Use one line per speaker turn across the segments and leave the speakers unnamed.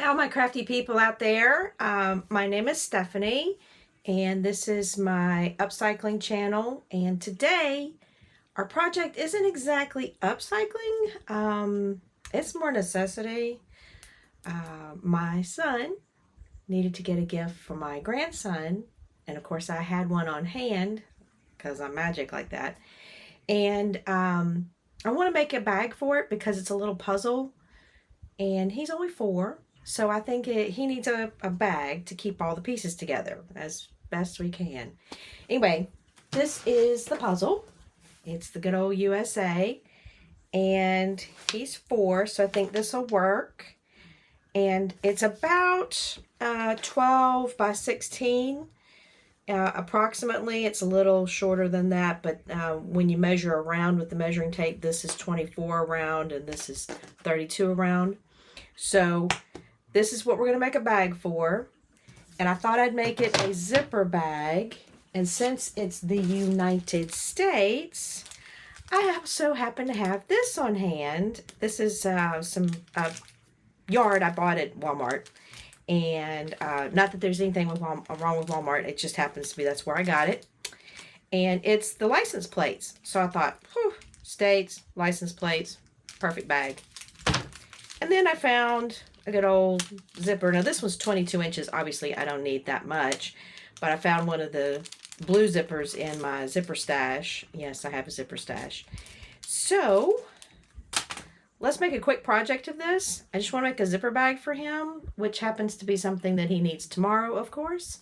Hi, all my crafty people out there. My name is Stephanie, and this is my upcycling channel. And today, our project isn't exactly upcycling. It's more necessity. My son needed to get a gift for my grandson, and of course, I had one on hand because I'm magic like that. And I want to make a bag for it because it's a little puzzle, and he's only 4. So I think he needs a bag to keep all the pieces together as best we can. Anyway, this is the puzzle. It's the good old USA. And he's 4, so I think this will work. And it's about 12 by 16. Approximately, it's a little shorter than that, but when you measure around with the measuring tape, this is 24 around and this is 32 around. So this is what we're going to make a bag for. And I thought I'd make it a zipper bag. And since it's the United States, I also happen to have this on hand. This is some yard I bought at Walmart. And not that there's anything wrong with Walmart. It just happens to be that's where I got it. And it's the license plates. So I thought, whew, States, license plates, perfect bag. And then I found a good old zipper. Now this one's 22 inches. Obviously I don't need that much, but I found one of the blue zippers in my zipper stash. Yes, I have a zipper stash. So let's make a quick project of this. I just want to make a zipper bag for him, which happens to be something that he needs tomorrow, of course.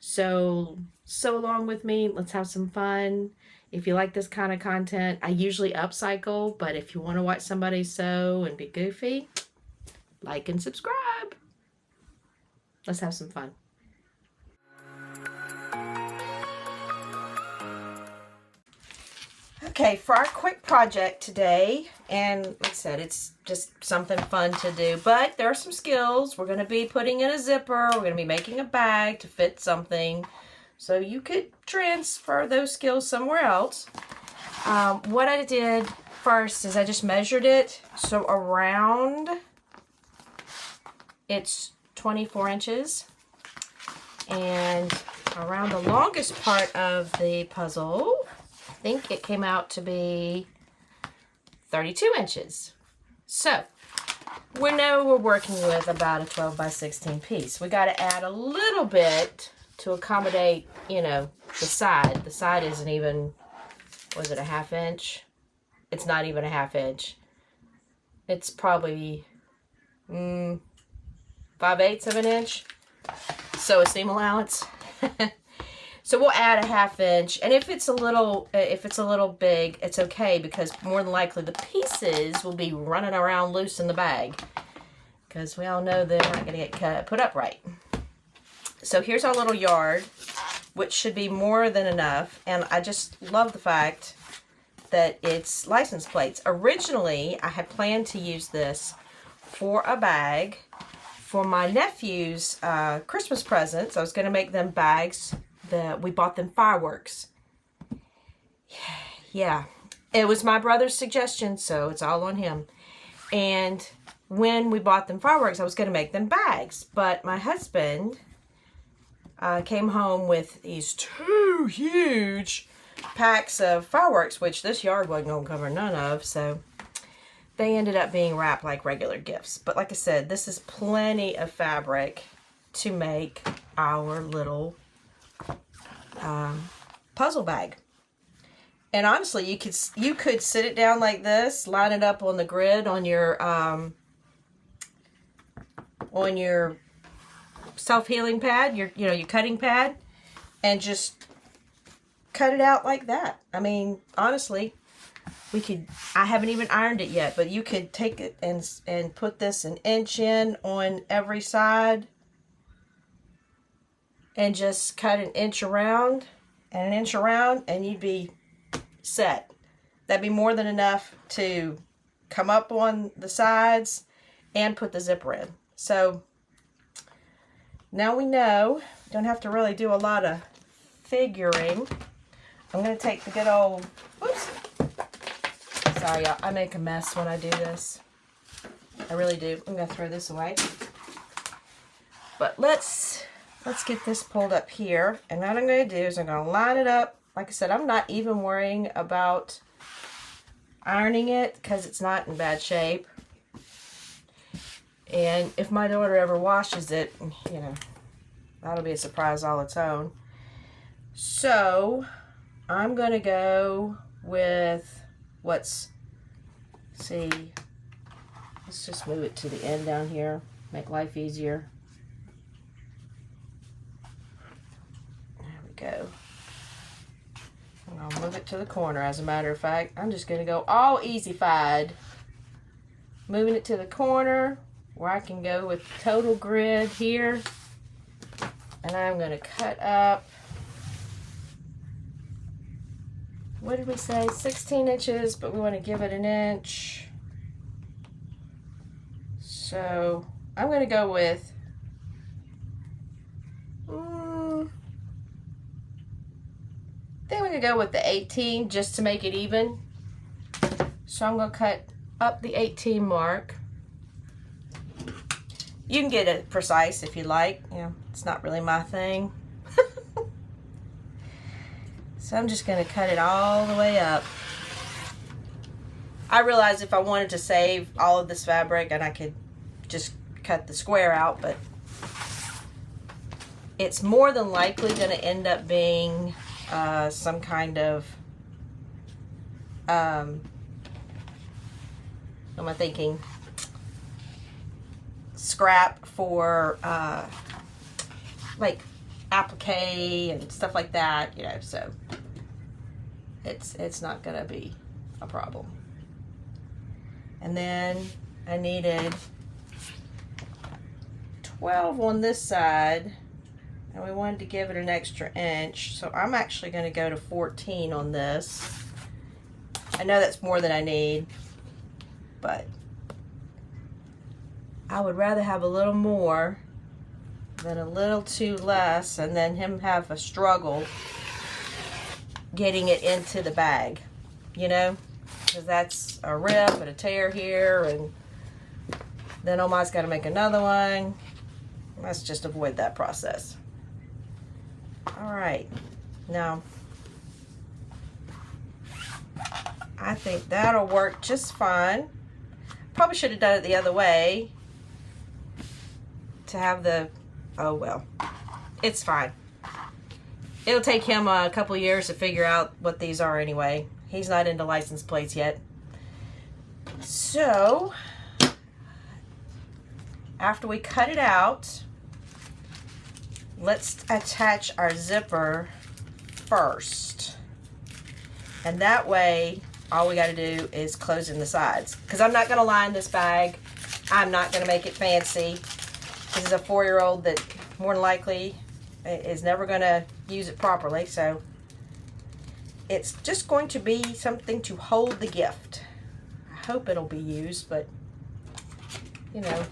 So along with me, let's have some fun. If you like this kind of content, I usually upcycle, but if you want to watch somebody sew and be goofy, like and subscribe. Let's have some fun. Okay, for our quick project today, and like I said, it's just something fun to do, but there are some skills. We're going to be putting in a zipper. We're going to be making a bag to fit something. So you could transfer those skills somewhere else. What I did first is I just measured it. So around, it's 24 inches. And around the longest part of the puzzle, I think it came out to be 32 inches. So we know we're working with about a 12 by 16 piece. We got to add a little bit to accommodate, you know, the side. The side isn't even, was it a 1/2 inch? It's not even a 1/2 inch. It's probably 5/8 of an inch. So a seam allowance. So we'll add a 1/2 inch, and if it's a little big, it's okay, because more than likely the pieces will be running around loose in the bag, because we all know they're not going to get put up right. So here's our little yard, which should be more than enough, and I just love the fact that it's license plates. Originally, I had planned to use this for a bag for my nephew's Christmas presents. I was going to make them bags. We bought them fireworks. Yeah, it was my brother's suggestion, so it's all on him. And when we bought them fireworks, I was going to make them bags, but my husband came home with these 2 huge packs of fireworks, which this yard wasn't going to cover none of, so they ended up being wrapped like regular gifts. But like I said, this is plenty of fabric to make our little puzzle bag. And honestly, you could sit it down like this, line it up on the grid on your self-healing pad, your cutting pad, and just cut it out like that. I mean, honestly, I haven't even ironed it yet, but you could take it and put this 1 inch in on every side and just cut 1 inch around and 1 inch around, and you'd be set. That'd be more than enough to come up on the sides and put the zipper in. So now we know, don't have to really do a lot of figuring. I'm going to take the good old, whoops, sorry y'all, I make a mess when I do this. I really do. I'm going to throw this away. But let's get this pulled up here. And what I'm going to do is I'm going to line it up. Like I said, I'm not even worrying about ironing it because it's not in bad shape. And if my daughter ever washes it, you know, that'll be a surprise all its own. So I'm going to go with let's just move it to the end down here, make life easier. There we go. I'll move it to the corner. As a matter of fact, I'm just going to go all easy-fied, moving it to the corner where I can go with total grid here. And I'm going to cut up, what did we say, 16 inches, but we want to give it an inch. So I'm going to go with, I think we're going to go with the 18 just to make it even. So I'm going to cut up the 18 mark. You can get it precise if you like. You know, it's not really my thing. So I'm just going to cut it all the way up. I realized if I wanted to save all of this fabric, and I could just cut the square out, but it's more than likely going to end up being some kind of, what am I thinking? Scrap for like applique and stuff like that, you know, so it's not gonna be a problem. And then I needed 12 on this side, and we wanted to give it an extra inch, so I'm actually going to go to 14 on this. I know that's more than I need, but I would rather have a little more than a little too less, and then him have a struggle getting it into the bag, you know, because that's a rip and a tear here, and then Omar's got to make another one. Let's just avoid that process. All right, now I think that'll work just fine. Probably should have done it the other way to have the, oh well, it's fine. It'll take him a couple years to figure out what these are anyway. He's not into license plates yet. So after we cut it out, let's attach our zipper first. And that way, all we got to do is close in the sides. Because I'm not going to line this bag. I'm not going to make it fancy. This is a 4-year-old that more than likely is never going to use it properly. So it's just going to be something to hold the gift. I hope it'll be used, but you know,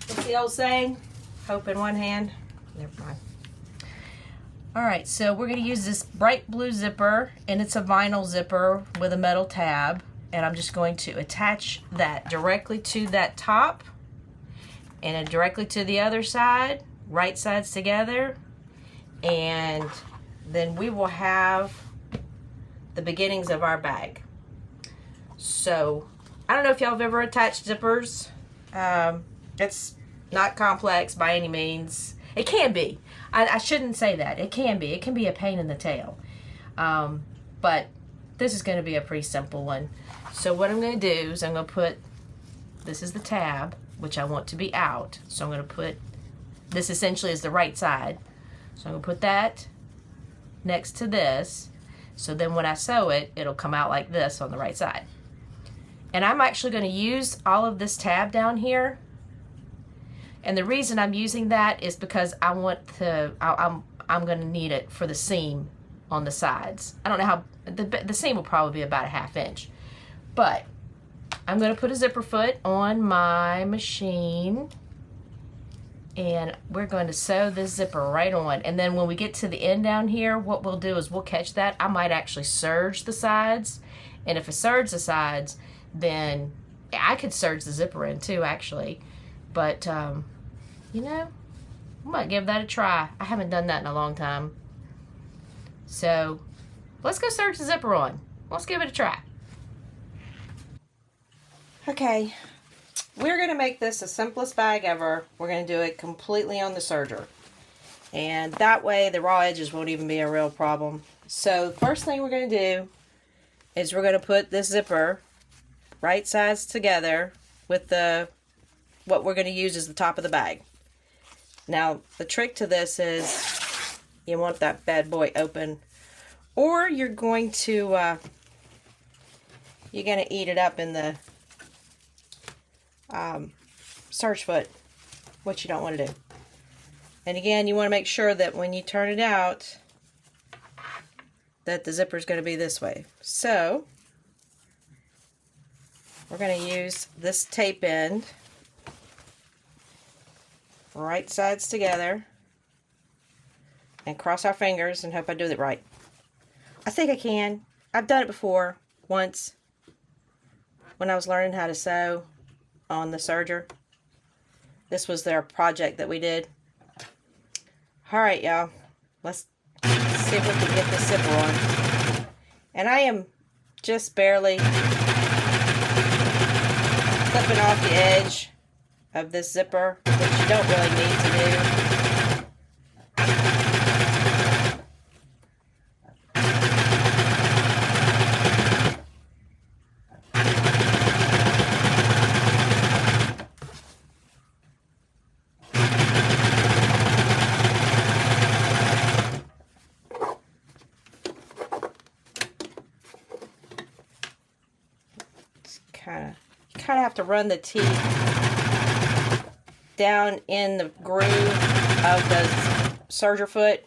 what's the old saying? Hope in one hand. Never mind. All right, so we're going to use this bright blue zipper, and it's a vinyl zipper with a metal tab, and I'm just going to attach that directly to that top and then directly to the other side, right sides together, and then we will have the beginnings of our bag. So I don't know if y'all have ever attached zippers. It's not complex by any means. It can be. I shouldn't say that. It can be. It can be a pain in the tail. But this is going to be a pretty simple one. So what I'm going to do is I'm going to put, this is the tab, which I want to be out. So I'm going to put, this essentially is the right side. So I'm going to put that next to this. So then when I sew it, it'll come out like this on the right side. And I'm actually going to use all of this tab down here. And the reason I'm using that is because I want to, I'm going to need it for the seam on the sides. I don't know how, the seam will probably be about a 1/2 inch. But I'm going to put a zipper foot on my machine. And we're going to sew this zipper right on. And then when we get to the end down here, what we'll do is we'll catch that. I might actually serge the sides. And if I serge the sides, then I could serge the zipper in too, actually. But You know, I might give that a try. I haven't done that in a long time. So, let's go search the zipper on. Let's give it a try. Okay, we're going to make this the simplest bag ever. We're going to do it completely on the serger. And that way the raw edges won't even be a real problem. So the first thing we're going to do is we're going to put this zipper right sides together with what we're going to use as the top of the bag. Now the trick to this is you want that bad boy open, or you're going to eat it up in the serge foot, which you don't want to do. And again, you want to make sure that when you turn it out, that the zipper is going to be this way. So, we're going to use this tape end, right sides together, and cross our fingers and hope I do it right. I think I can. I've done it before, once, when I was learning how to sew on the serger. This was their project that we did. Alright, y'all. Let's see if we can get this zipper on. And I am just barely clipping off the edge of this zipper, which you don't really need to do. You kind of have to run the teeth down in the groove of the serger foot.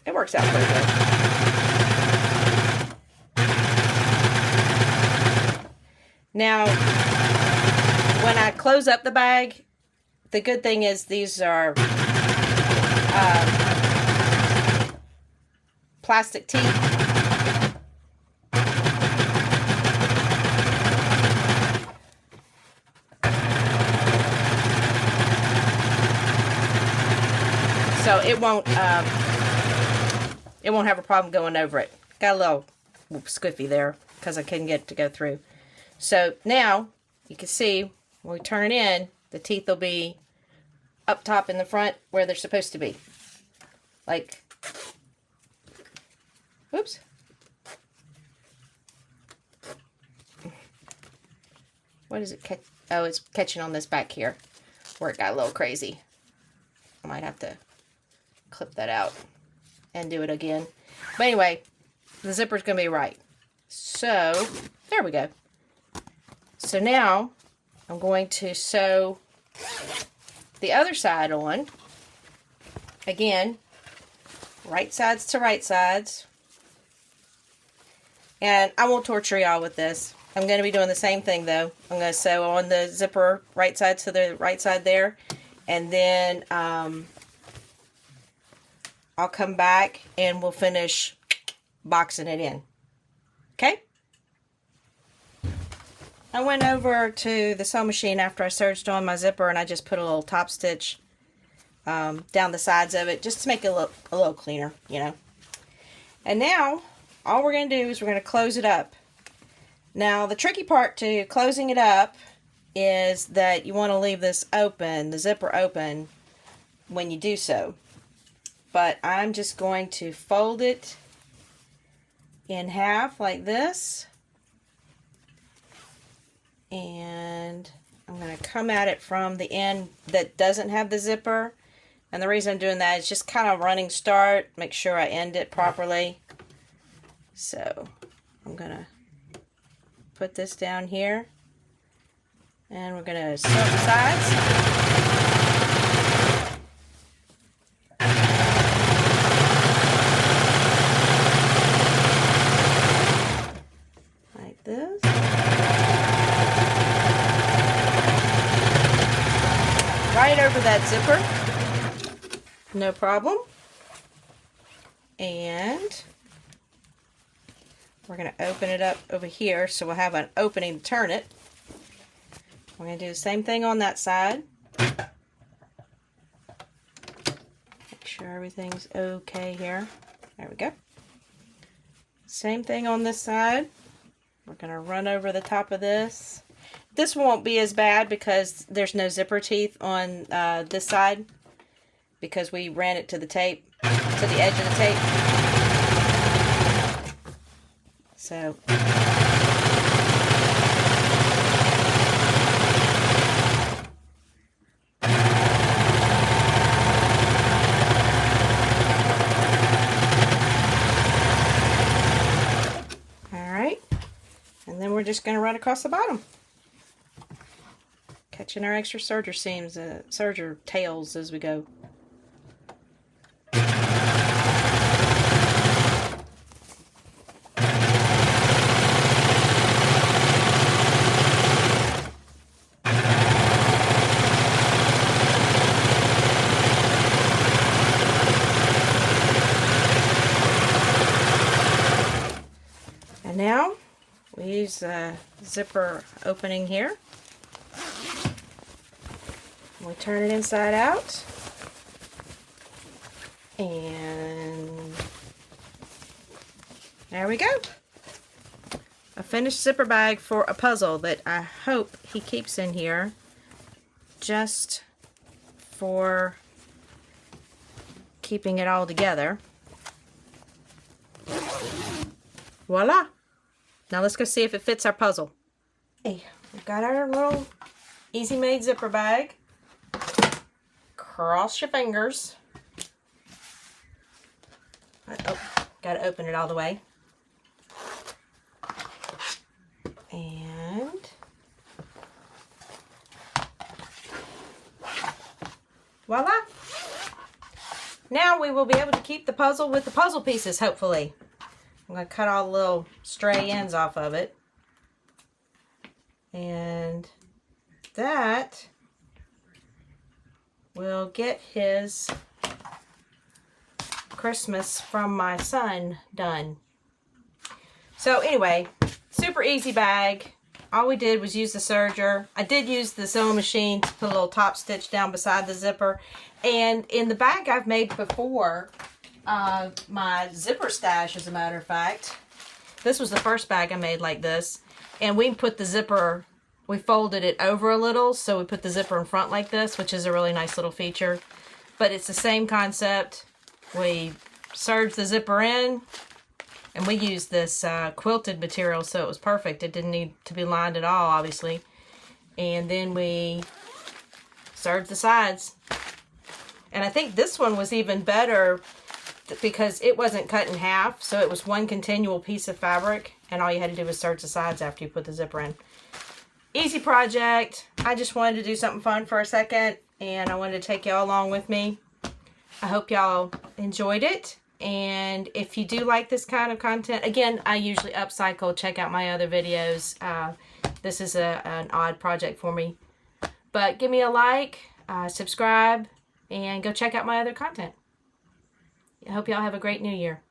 It works out pretty good. Now, when I close up the bag, the good thing is these are plastic teeth. So it won't have a problem going over it. Got a little squiffy there because I couldn't get it to go through. So now you can see when we turn it in, the teeth will be up top in the front where they're supposed to be. Like, oops. What is it? Oh, it's catching on this back here where it got a little crazy. I might have to clip that out and do it again. But anyway, the zipper's going to be right. So, there we go. So now, I'm going to sew the other side on. Again, right sides to right sides. And I won't torture y'all with this. I'm going to be doing the same thing though. I'm going to sew on the zipper right side to the right side there. And then I'll come back and we'll finish boxing it in. Okay? I went over to the sewing machine after I serged on my zipper and I just put a little top stitch down the sides of it just to make it look a little cleaner, you know. And now, all we're going to do is we're going to close it up. Now, the tricky part to closing it up is that you want to leave this open, the zipper open, when you do so. But I'm just going to fold it in half like this. And I'm going to come at it from the end that doesn't have the zipper. And the reason I'm doing that is just kind of running start. Make sure I end it properly. So I'm going to put this down here. And we're going to sew the sides. This. Right over that zipper, no problem. And we're going to open it up over here so we'll have an opening to turn it. We're going to do the same thing on that side. Make sure everything's okay here. There we go. Same thing on this side. We're going to run over the top of this. This won't be as bad because there's no zipper teeth on this side, because we ran it to the tape, to the edge of the tape. So we're just going to run across the bottom, catching our extra serger seams, serger tails as we go. And now we use the zipper opening here. We turn it inside out. And there we go. A finished zipper bag for a puzzle that I hope he keeps in here just for keeping it all together. Voila! Now let's go see if it fits our puzzle. Hey, we've got our little easy made zipper bag. Cross your fingers. Oh, got to open it all the way. And voila! Now we will be able to keep the puzzle with the puzzle pieces, hopefully. I'm going to cut all the little stray ends off of it. And that will get his Christmas from my son done. So anyway, super easy bag. All we did was use the serger. I did use the sewing machine to put a little top stitch down beside the zipper. And in the bag I've made before, my zipper stash, as a matter of fact, this was the first bag I made like this, and we put the zipper, we folded it over a little, so we put the zipper in front like this, which is a really nice little feature. But it's the same concept. We serged the zipper in, and we used this quilted material, so it was perfect. It didn't need to be lined at all, obviously. And then we serged the sides. And I think this one was even better because it wasn't cut in half, so it was one continual piece of fabric, and all you had to do was serge the sides after you put the zipper in. Easy project. I just wanted to do something fun for a second, and I wanted to take y'all along with me. I hope y'all enjoyed it, and if you do like this kind of content, again, I usually upcycle. Check out my other videos. This is an odd project for me, but give me a like, subscribe, and go check out my other content. I hope y'all have a great new year.